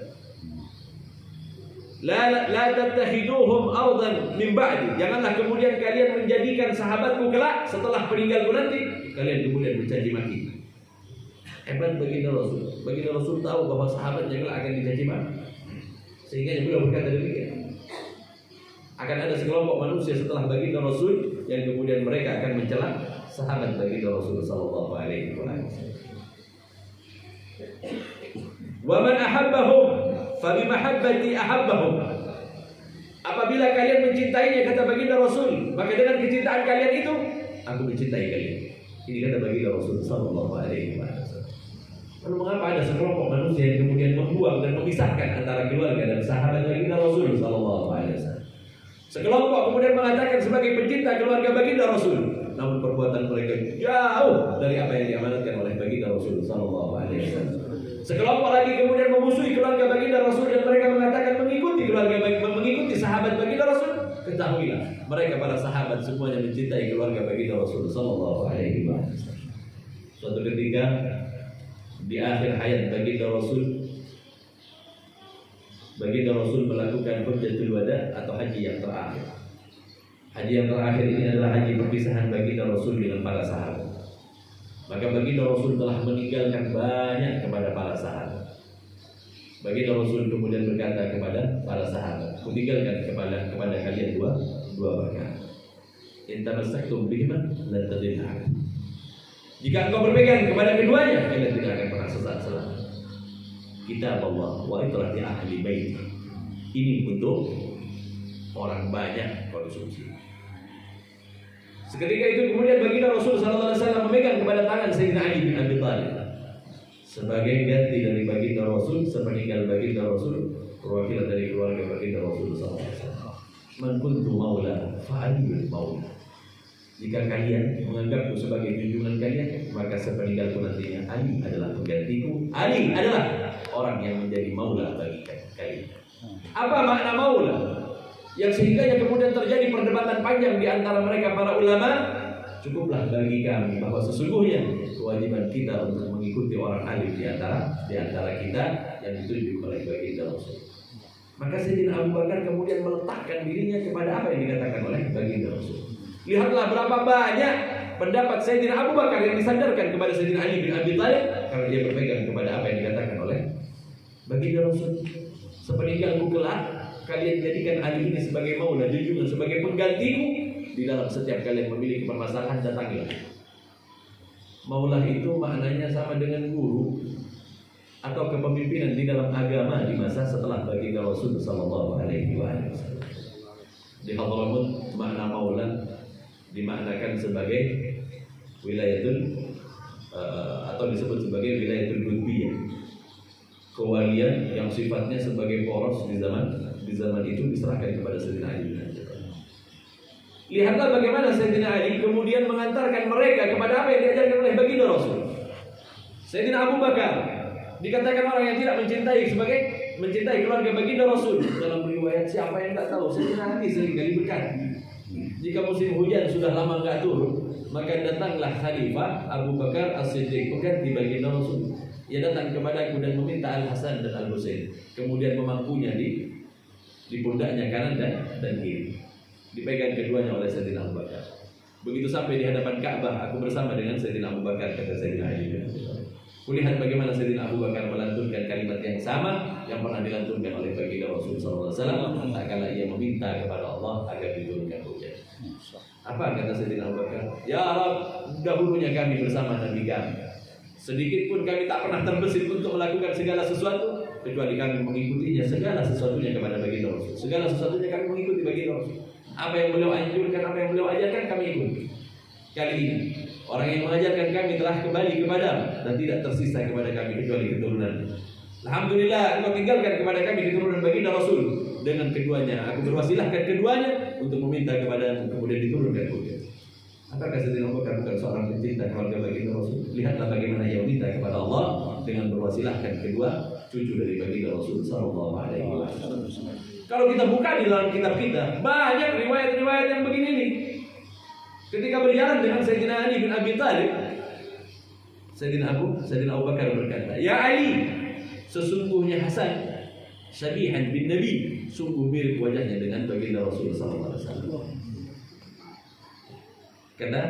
La tattakhiduhum ardan min ba'di. Janganlah kemudian kalian menjadikan sahabatku kelak setelah peninggalku nanti kalian kemudian mencaci maki. Hebat baginda Rasul. Baginda Rasul tahu bahwa sahabatnya kelak akan dicaci maki. Sehingga beliau berkata demikian. Akan ada sekelompok manusia setelah baginda Rasul yang kemudian mereka akan mencela sahabat baginda Rasul sallallahu alaihi wasallam. Wa man ahabbahum fa bi mahabbati ahabbahum. Apabila kalian mencintainya, kata baginda Rasul, maka dengan kecintaan kalian itu aku mencintai kalian. Ini kata baginda Rasul sallallahu alaihi wasallam. Lalu mengapa ada sekelompok manusia yang kemudian membuang dan memisahkan antara keluarga dan sahabat baginda Rasul sallallahu alaihi wasallam? Sekelompok kemudian mengatakan sebagai pencinta keluarga baginda Rasul, namun perbuatan mereka jauh dari apa yang diamanatkan oleh baginda Rasul sallallahu alaihi wasallam. Sekelompok lagi kemudian memusuhi keluarga baginda Rasul dan mereka mengatakan mengikuti sahabat baginda Rasul. Ketahuilah, mereka para sahabat semuanya mencintai keluarga baginda Rasul sallallahu alaihi wasallam. Suatu ketika di akhir hayat baginda Rasul melakukan hajjatul wada atau haji yang terakhir. Haji yang terakhir ini adalah haji perpisahan baginda Rasul dengan para sahabat. Maka baginda Rasul telah meninggalkan banyak kepada para sahabat. Baginda Rasul kemudian berkata kepada para sahabat, meninggalkan kepada kalian dua perkara. In tamassaktum bihima lan tadillu. Jika engkau berpegang kepada keduanya, kalian tidak akan pernah sesat selama. Kitab Allah wa itrati ahli bait. Ini untuk orang banyak konsumsi. Seketika itu kemudian baginda Rasul sallallahu alaihi wasallam memegang kepada tangan Sayyidina Ali bin Abi Thalib sebagai ganti dari baginda Rasul sepeninggal baginda Rasul, perwakilan dari keluarga baginda Rasul sallallahu alaihi wasallam. Man kuntu maula fa Ali maula. Jika kalian menganggapku sebagai junjungan kalian, maka sepeninggalku nantinya Ali adalah penggantiku. Ali adalah orang yang menjadi maula bagi kalian. Apa makna maula? Yang sehingganya kemudian terjadi perdebatan panjang di antara mereka para ulama. Cukuplah bagi kami bahwa sesungguhnya kewajiban kita untuk mengikuti orang alim di antara kita yang ditunjuk oleh baginda Rasul. Maka Sayyidina Abu Bakar kemudian meletakkan dirinya kepada apa yang dikatakan oleh baginda Rasul. Lihatlah berapa banyak pendapat Sayyidina Abu Bakar yang disandarkan kepada Sayyidina Ali bin Abi Thalib karena dia berpegang kepada apa yang dikatakan oleh baginda Rasul. Sepeninggalku kelak, kalian jadikan Ali ini sebagai maula, junjungan, sebagai penggantiku. Di dalam setiap kalian memiliki permasalahan, datangilah. Maula itu maknanya sama dengan guru atau kepemimpinan di dalam agama di masa setelah baginda Rasul sallallahu alaihi wasallam. Di Hadramut makna maula dimaknakan sebagai wilayatul atau disebut sebagai wilayatul qutbiyah, kewalian yang sifatnya sebagai poros di zaman itu diserahkan kepada Sayyidina Ali bin Abi Thalib. Lihatlah bagaimana Sayyidina Ali kemudian mengantarkan mereka kepada apa yang diajarkan oleh baginda Rasul. Sayyidina Abu Bakar dikatakan orang yang tidak mencintai keluarga baginda Rasul. Dalam riwayat siapa yang tak tahu, Sayyidina Ali seringkali berkata, jika musim hujan sudah lama enggak turun, maka datanglah Khalifah Abu Bakar As-Siddiq pengganti baginda Rasul. Ia datang kepadaku dan meminta Al-Hasan dan Al-Husain, kemudian memangkunya di pundaknya kanan dan kiri. Dipegang keduanya oleh Sayyidina Abu Bakar. Begitu sampai di hadapan Ka'bah, aku bersama dengan Sayyidina Abu Bakar, kata Sayyidina Ali. Kulihat bagaimana Sayyidina Abu Bakar melantunkan kalimat yang sama yang pernah dilantunkan oleh baginda Rasul sallallahu alaihi wasallam tak kala ia meminta kepada Allah agar diturunkan hujan. Apa kata Sayyidina Abu Bakar? Ya Rabb, dahulunya kami bersama Nabi kami. Sedikit pun kami tak pernah terbesit untuk melakukan segala sesuatu kecuali kami mengikutinya segala sesuatunya kepada baginda Rasul. Segala sesuatunya kami mengikuti baginda Rasul. Apa yang beliau anjurkan, apa yang beliau ajarkan kami ikuti. Kali ini orang yang mengajarkan kami telah kembali kepadamu dan tidak tersisa kepada kami kecuali keturunan. Alhamdulillah engkau tinggalkan kepada kami keturunan baginda Rasul. Dengan keduanya aku berwasilahkan keduanya untuk meminta kepadamu kemudian diturunkan hujan. Apakah Sayyidina Abu Bakar bukan seorang pencinta keluarga baginda Rasul? Lihatlah bagaimana ia meminta kepada Allah dengan berwasilahkan kedua cucu dari baginda Rasul sallallahu alaihi wasallam. Kalau kita buka di dalam kitab kita, banyak riwayat-riwayat yang begini nih. Ketika berjalan dengan Sayyidina Ali bin Abi Thalib, Sayyidina Abu Bakar berkata, "Ya Ali, sesungguhnya Hasan syabihan bin Nabi, sungguh mirip wajahnya dengan baginda Rasul sallallahu alaihi wasallam." Kata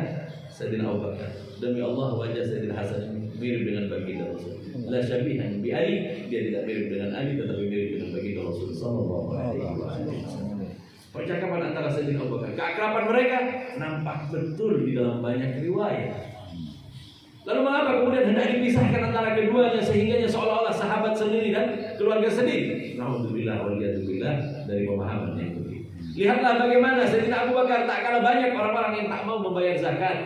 Sayyidina Abu Bakar, demi Allah wajah Sayyidina Hasan mirip dengan baginda Rasul. La syabihan bi Ali, dia tidak mirip dengan Ali tetapi mirip dengan baginda Rasul sallallahu alaihi wasallam. Percakapan antara Sayyidina Abu Bakar, keakraban mereka nampak betul di dalam banyak riwayat. Lalu mengapa kemudian hendak dipisahkan antara keduanya sehingga seolah-olah sahabat sendiri dan keluarga sendiri? Nauzubillah waliyadzubillah dari pemahaman yang begitu. Lihatlah bagaimana Sayyidina Abu Bakar tak kalah banyak orang-orang yang tak mau membayar zakat.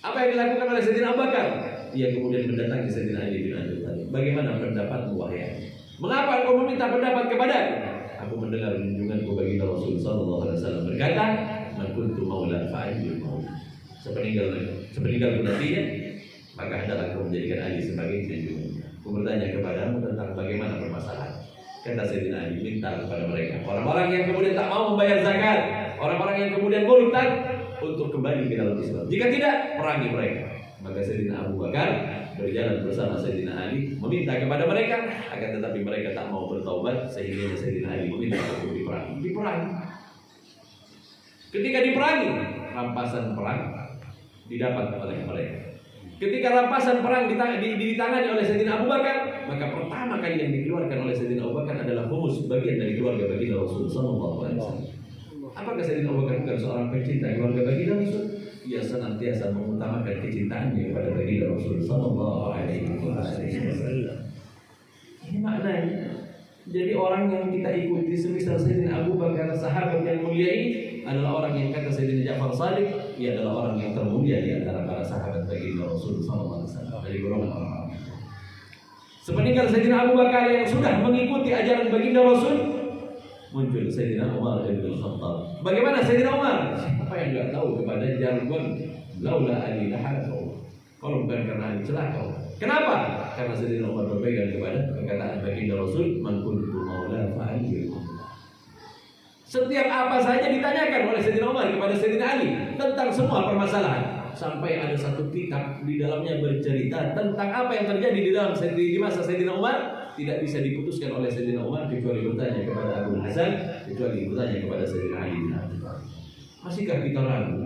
Apa yang dilakukan oleh Sayyidina Abu Bakar? Ia kemudian mendatangi Sayyidina Ali bin Abi Thalib. Bagaimana pendapatmu wahai? Mengapa engkau meminta pendapat kepadaku? Aku mendengar junjunganku baginda Rasul sallallahu alaihi wasallam berkata, "Man kuntu maulan fa'ayyul maula." Sepeninggalku nantinya, maka hendaklah kau menjadikan Ali sebagai junjungan. Aku bertanya kepadamu tentang bagaimana permasalahan. Kata Sayyidina Ali, minta kepada mereka, orang-orang yang kemudian tak mau membayar zakat, orang-orang yang kemudian murtad, untuk kembali ke dalam Islam. Jika tidak, perangi mereka. Maka Sayyidina Abu Bakar berjalan bersama Sayyidina Ali meminta kepada mereka, akan tetapi mereka tak mau bertaubat sehingga Sayyidina Ali meminta untuk diperangi. Ketika diperangi, rampasan perang didapat oleh mereka. Ketika rampasan perang ditangani oleh Sayyidina Abu Bakar, maka pertama kali yang dikeluarkan oleh Sayyidina Abu Bakar adalah humus, bagian dari keluarga baginda Rasul sallallahu alaihi wasallam. Apakah Sayyidina Abu Bakar bukan seorang pencinta keluarga baginda Rasul? Ia senantiasa mengutamakan kecintaannya kepada baginda Rasul sallallahu alaihi wasallam. Ini maknanya. Jadi orang yang kita ikuti semisal Sayyidina Abu Bakar, sahabat yang mulia ini adalah orang yang kata Sayyidina Ja'far Shadiq, ia adalah orang yang termulia di antara para sahabat baginda Rasul sallallahu alaihi wasallam dari golongan orang-orang. Sepeninggal Sayyidina Abu Bakar yang sudah mengikuti ajaran baginda Rasul, muncul Sayyidina Umar bin Khattab. Bagaimana Sayyidina Umar? Siapa yang enggak tahu kepada jargon laula Ali lahalaku. Kalau bukan karena Ali celaka. Kenapa? Karena Sayyidina Umar berpegang kepada perkataan baginda Rasul, man kuntu maula fa Ali. Setiap apa saja ditanyakan oleh Sayyidina Umar kepada Sayyidina Ali tentang semua permasalahan. Sampai ada satu kitab di dalamnya bercerita tentang apa yang terjadi di masa Sayyidina Umar, tidak bisa diputuskan oleh Sayyidina Umar kecuali bertanya kepada Abu Hasan, kecuali bertanya kepada Sayyidina Ali bin Abi Thalib. Masihkah kita ragu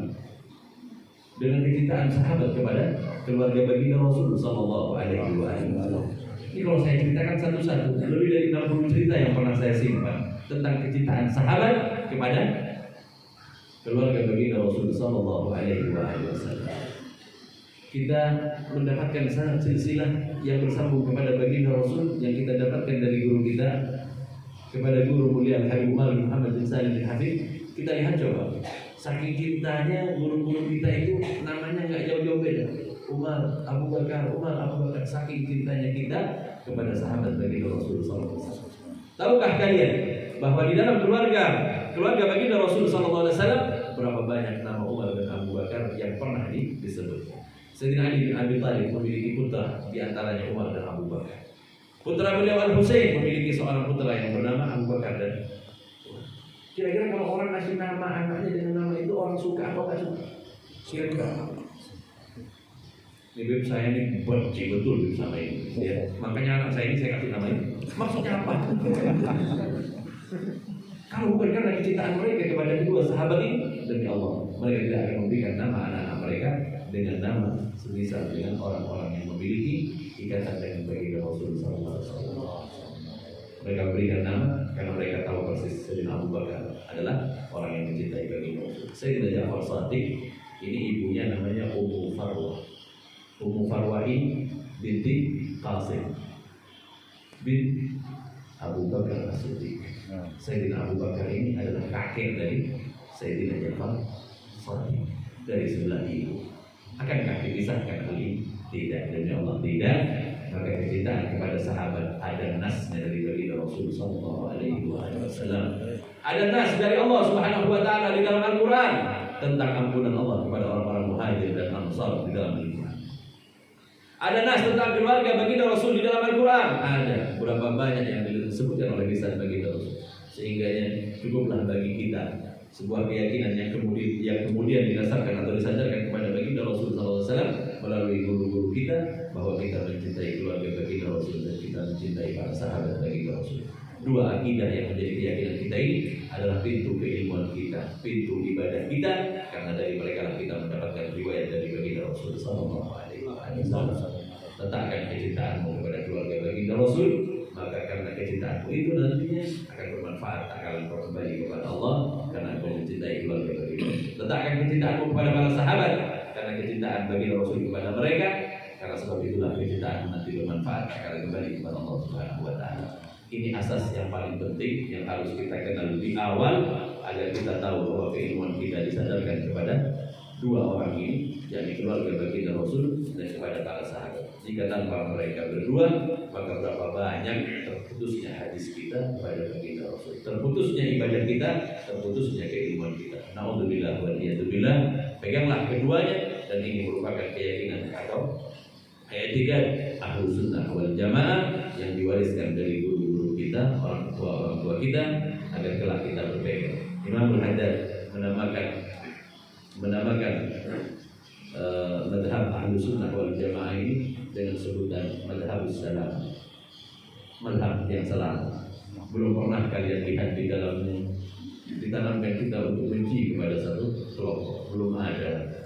dengan kecintaan sahabat kepada keluarga baginda Rasul sallallahu alaihi wasallam. Ini kalau saya ceritakan satu-satu, lebih dari 60 cerita yang pernah saya simpan tentang kecintaan sahabat kepada keluarga baginda Rasul sallallahu alaihi wasallam. Kita mendapatkan silsilah yang bersambung kepada baginda Rasul yang kita dapatkan dari guru kita kepada guru mulia Habib Umar bin Muhammad bin Salim bin Habib. Kita lihat coba, saking cintanya guru-guru kita itu namanya nggak jauh-jauh beda. Umar, Abu Bakar, saking cintanya kita kepada sahabat baginda Rasul sallallahu alaihi wasallam. Tahukah kalian bahwa di dalam keluarga baginda Rasul sallallahu alaihi wasallam berapa banyak nama Umar dan Abu Bakar yang pernah disebut? Sayyidina Ali bin Abi Thalib memiliki putra, di antaranya Umar dan Abu Bakar. Putra beliau Al-Husain memiliki seorang putra yang bernama Abu Bakar dan Umar. Kira-kira kalau orang kasih nama anaknya dengan nama itu, orang suka atau tidak suka? Kira-kira ini beb saya ini benci betul sama ini. Ya. Makanya anak saya ini saya kasih nama ini. Maksudnya apa? Kalau bukan karena kecintaan mereka kepada kedua sahabat ini, demi Allah, mereka tidak akan memberikan nama anak-anak mereka dengan nama semisal dengan orang-orang yang memiliki ikatan dengan baginda Rasul sallallahu alaihi wasallam. Mereka berikan nama karena mereka tahu persis Sayyidina Abu Bakar adalah orang yang mencintai baginda Rasul. Sayyidina Ja'far Shadiq, ini ibunya namanya Ummu Farwah. Ummu Farwah ini binti Qasim bin Abu Bakar As-Siddiq. Sayyidina Abu Bakar ini adalah kakek dari Sayyidina Ja'far Shadiq dari sebelah ibu. Akankah dipisahkan hal ini? Tidak, demi Allah tidak. Maka kecintaan kepada sahabat ada nasnya dari baginda Rasul sallallahu alaihi wasallam. Ada nas dari Allah Subhanahu wa taala di dalam Al-Qur'an tentang ampunan Allah kepada orang-orang Muhajir dan Ansar di dalam Al-Qur'an. Ada nas tentang keluarga baginda Rasul di dalam Al-Qur'an. Ada berapa banyak yang disebutkan oleh lisan baginda Rasul. Sehingga cukuplah bagi kita sebuah keyakinan yang kemudian didasarkan atau disandarkan kepada baginda Rasul SAW melalui guru-guru kita bahwa kita mencintai keluarga baginda Rasul dan kita mencintai para sahabat baginda Rasul. Dua akidah yang menjadi keyakinan kita ini adalah pintu keilmuan kita, pintu ibadah kita, karena dari mereka lah kita mendapatkan riwayat dari baginda Rasul SAW. Letakkan kecintaanmu kepada keluarga baginda Rasul, maka karena kecintaanmu itu nantinya akan bermanfaat, akan kembali kepada Allah karena engkau mencintai keluarga baginda Rasul. Letakkan kecintaanmu kepada para sahabat karena kecintaan baginda Rasul kepada mereka, karena sebab itulah kecintaanmu nanti bermanfaat akan kembali kepada Allah Subhanahu wa taala. Ini asas yang paling penting yang harus kita kenal di awal agar kita tahu bahwa keilmuan kita disadarkan kepada dua orang ini, yakni keluarga baginda Rasul dan kepada para sahabat. Jika tanpa mereka berdua, maka berapa banyak terputusnya hadis kita kepada baginda Rasul, terputusnya ibadah kita, terputusnya keilmuan kita. Na'udzubillah wa niyatubillah. Peganglah keduanya, dan ini merupakan keyakinan atau i'tiqad Ahlus Sunnah wal Jamaah yang diwariskan dari guru-guru kita, orang tua kita, agar kelak kita berpegang. Imam Al-Haddad menamakan madhab Ahlus Sunnah wal Jamaah ini dengan sebutan madhabus salam, madhab yang selamat. Belum pernah kalian lihat di dalamnya ditanamkan kita untuk benci kepada satu kelompok, belum ada.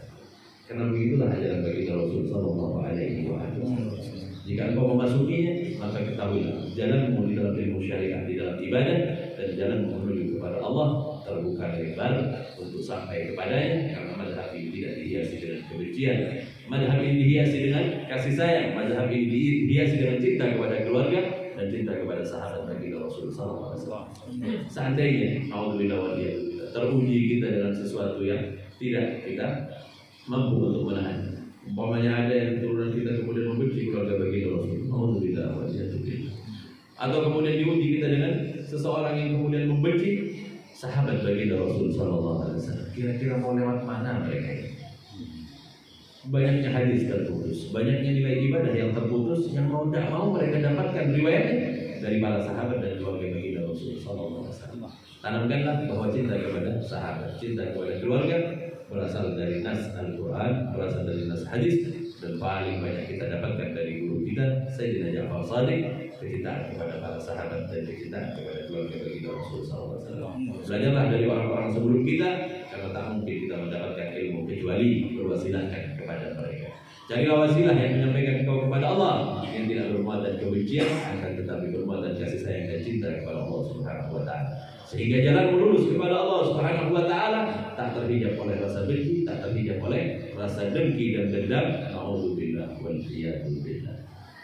Karena begitulah ajaran baginda Rasul sallallahu alaihi wasallam. Jika engkau memasukinya, maka ketahuilah jalanmu di dalam ilmu syariat, di dalam ibadah, dan jalan menuju kepada Allah terbuka lebar untuk sampai kepadanya. Karena mazhab ini tidak dihiasi dengan kebencian, mazhab ini dihiasi dengan kasih sayang, mazhab ini dihiasi dengan cinta kepada keluarga dan cinta kepada sahabat baginda Rasul sallallahu alaihi wasallam. Seandainya naudzubillah wa niyatubillah teruji kita dengan sesuatu yang tidak kita mampu untuk menahan, umpamanya ada yang turunan kita kemudian membenci keluarga baginda Rasul, naudzubillah wa niyatubillah, atau kemudian diuji kita dengan seseorang yang kemudian membenci sahabat baginda Rasul sallallahu alaihi wasallam, kira-kira mau lewat mana mereka ini? Banyaknya hadis terputus, banyaknya nilai ibadah yang terputus, yang mau tidak mau mereka dapatkan riwayatnya dari para sahabat dan keluarga baginda Rasul sallallahu alaihi wasallam. Tanamkanlah bahwa cinta kepada sahabat, cinta kepada keluarga berasal dari nas Al-Quran, berasal dari nas hadis, dan paling banyak kita dapatkan dari guru kita Sayyidina Ja'far Shadiq, kecintaan kepada para sahabat dan kecintaan kepada keluarga baginda Rasul sallallahu alaihi wasallam. Belajarlah dari orang-orang sebelum kita, karena tak mungkin kita mendapatkan ilmu kecuali berwasilahkan kepada mereka. Carilah wasilah yang menyampaikan engkau kepada Allah yang tidak bermuatan kebencian, akan tetapi bermuatan kasih sayang dan cinta kepada Allah Subhanahu wa taala. Sehingga jalan lurus kepada Allah Subhanahu wa taala tak terhijab oleh rasa benci, tak terhijab oleh rasa dengki dan dendam. Nauzubillah wal iyadu billah.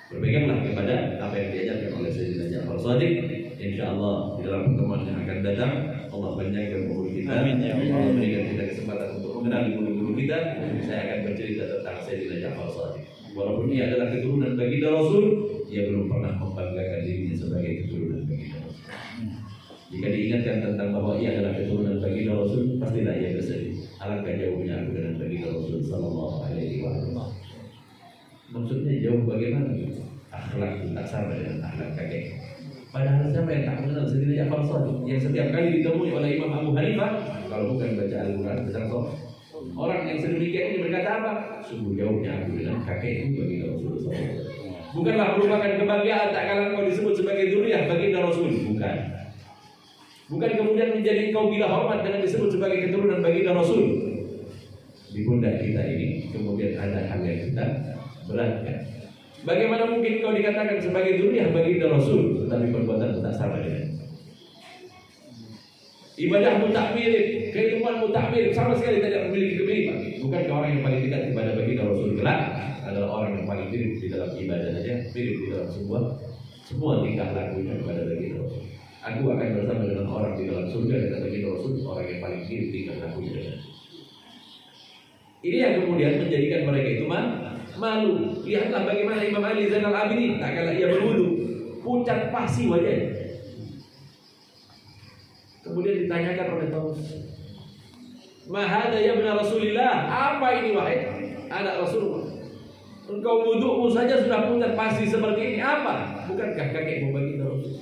Berpeganglah kepada apa yang diajarkan oleh Sayyidina Ja'far Shadiq. Insyaallah di dalam pertemuan yang akan datang Allah panjangkan umur kita. Allah berikan kita kesempatan untuk mengenal guru-guru kita. Saya akan bercerita tentang Sayyidina Ja'far Shadiq. Walaupun ia adalah keturunan baginda Rasul, ia belum pernah membanggakan dirinya sebagai keturunan baginda Rasul. Jika diingatkan tentang bahwa ia adalah keturunan baginda Rasul, pastilah ia bersedih. Alangkah jauhnya aku dengan baginda Rasul sallallahu alaihi wasallam. Maksudnya jauh bagaimana? Akhlak tak sama dengan akhlak kakek. Padahal siapa yang tak mengenal Sayyidina Ja'far Shadiq yang setiap kali ditemui oleh Imam Abu Hanifah kalau bukan baca Al-Quran besar sok. Orang yang sedemikian ini berkata apa? Sungguh jauhnya aku dengan kakekku baginda Rasul. Bukanlah merupakan kebanggaan tak kala kau disebut sebagai zuriyah baginda Rasul. Bukan. Bukan kemudian menjadi kau bila hormat dengan disebut sebagai keturunan baginda Rasul. Di pundak kita ini kemudian ada hal yang kita beratkan. Bagaimana mungkin kau dikatakan sebagai zuriyah baginda Rasul tetapi perbuatan tak sama dengan ibadahmu tak mirip, keilmuanmu tak mirip, sama sekali tidak memiliki kemiripan. Bukankah orang yang paling dekat kepada baginda Rasul kelak adalah orang yang paling mirip di dalam ibadah saja, mirip di dalam semua tingkah lakunya kepada baginda Rasul. Aku akan bersama dengan orang di dalam surga kata baginda Rasul, orang yang paling mirip tingkah lakunya dengan. Ini yang kemudian menjadikan mereka itu malu. Lihatlah bagaimana Imam Ali Zainal Abidin tak kala ia berwudu, pucat pasi wajahnya. Kemudian ditanyakan oleh Taus, "Mahada ya ibn Rasulillah?" Apa ini wahai anak Rasulullah? Engkau wudu'mu saja sudah pucat pasi seperti ini. Apa? Bukankah kakekmu baginda Rasul?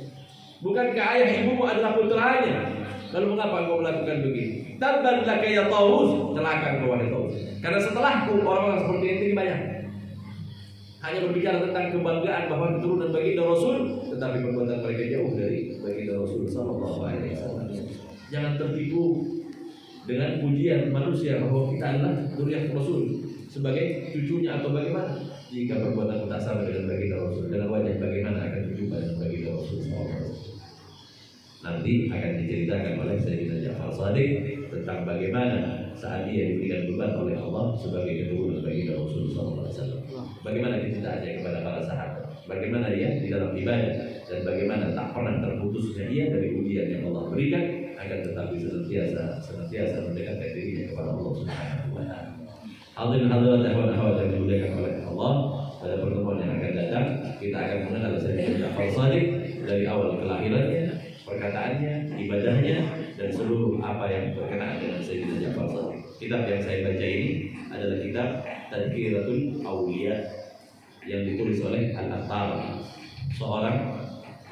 Bukankah ayah ibumu adalah putranya? Lalu mengapa engkau melakukan begini? Tabban laka ya Taus, celaka engkau wahai Taus. Karena setelahku orang-orang seperti ini banyak. Hanya berbicara tentang kebanggaan bahwa keturunan baginda Rasul, tetapi perbuatan mereka jauh dari baginda Rasul sallallahu alaihi wasallam. Jangan tertipu dengan pujian manusia bahwa kita adalah zuriyah Rasul sebagai cucunya atau bagaimana. Jika perbuatan tak sama dengan baginda Rasul, dengan wajah bagaimana akan berjumpa dengan baginda Rasul sallallahu alaihi wasallam. Nanti akan diceritakan oleh Sayyidina Ja'far Shadiq tentang bagaimana saat dia diberikan beban oleh Allah sebagai keturunan baginda Rasul sallallahu alaihi wasallam. Bagaimana diceritakannya kepada para sahabat, bagaimana dia di dalam ibadah dan bagaimana tak pernah terputusnya ia dari ujian yang Allah berikan, akan tetapi senantiasa mendekatkan dirinya kepada Allah Subhanahu wa taala. Hadirin hadirat ikhwan akhwat yang dimuliakan oleh Allah, pada pertemuan yang akan datang kita akan mengenal Sayyidina Ja'far Shadiq dari awal kelahirannya, perkataannya, ibadahnya dan seluruh apa yang berkenaan dengan Sayyidina Ja'far Shadiq. Kitab yang saya baca ini adalah kitab Tadhkiratul Awliya yang ditulis oleh Al-Attar, seorang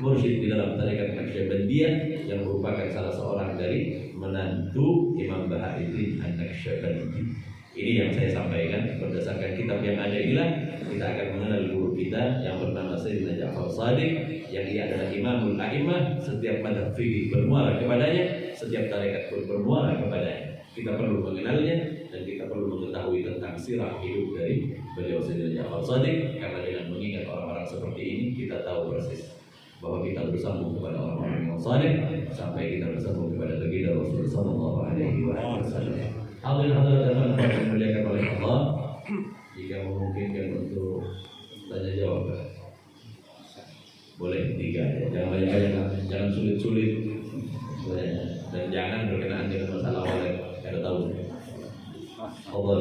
mursyid di dalam tarekat Naqsyabandiyah yang merupakan salah seorang dari menantu Imam Bahauddin An-Naqsyabandi. Ini yang saya sampaikan berdasarkan kitab yang ada inilah kita akan mengenal guru kita yang bernama Sayyidina Ja'far Shadiq yang ia adalah Imamul A'imah. Setiap madhab fikih bermuara kepadanya, setiap tarekat pun bermuara kepadanya. Kita perlu mengenalnya dan kita perlu mengetahui tentang sirah hidup dari beliau Sayyidina Ja'far Shadiq, karena dengan mengingat orang-orang seperti ini kita tahu persis bahwa kita bersambung kepada orang-orang yang saleh sampai kita bersambung kepada baginda Rasul sallallahu alaihi wasallam. Hadirin hadirat yang dimuliakan oleh Allah, jika memungkinkan untuk tanya jawab boleh 3 ya. Jangan banyak-banyak, jangan sulit-sulit dan jangan berkenaan dengan masalah walid. Kita tahu Allah